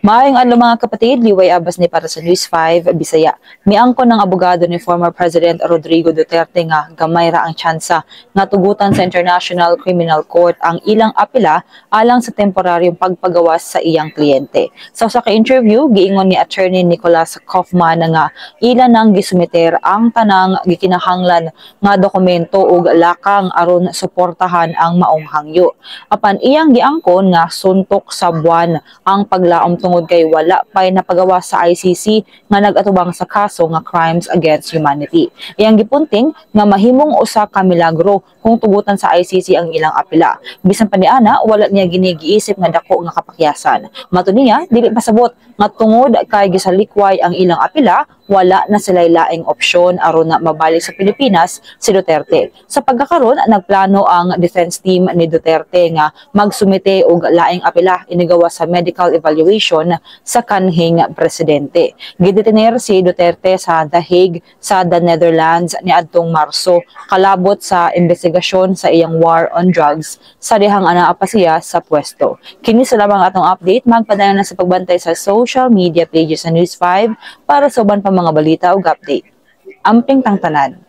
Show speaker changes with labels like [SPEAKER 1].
[SPEAKER 1] Maayong adlaw mga kapatid, liway abas ni para sa News 5 Bisaya. Miangkon ng abogado ni former President Rodrigo Duterte nga gamay ra ang tsansa nga tugutan sa International Criminal Court ang ilang apela alang sa temporaryong pagpagawas sa iyang kliyente. Sa usa ka interview, giingon ni Attorney Nicholas Kaufman nga ila nang gisumiter ang tanang gikinahanglan nga dokumento ug lakang aron suportahan ang maong hangyo. Apan iyang giangkon nga suntok sa buwan ang paglaom tungod kay wala pay napagawa sa ICC nga nagatubang sa kaso nga crimes against humanity. Iyang gipunting nga mahimong usa ka milagro kung tugutan sa ICC ang ilang apela. Bisan pa niana wala niya ginigiisip nga dako nga kapakyasan. Matud niya dili pasabot nga tungod kay gisalikway ang ilang apela, wala na sila'y laing opsyon aron na mabalik sa Pilipinas si Duterte. Sa pagkakaroon, nagplano ang defense team ni Duterte nga magsumite og laing apela inigawa sa medical evaluation sa kanhing presidente. Gidetiner si Duterte sa The Hague sa the Netherlands niadtong Marso kalabot sa investigasyon sa iyang war on drugs sa dihang anaa pa siya sa pwesto. Kini sa lamang atong update, magpadayon na sa pagbantay sa social media pages sa News 5 para sa uban pa mga balita ug update. Amping tangtanan.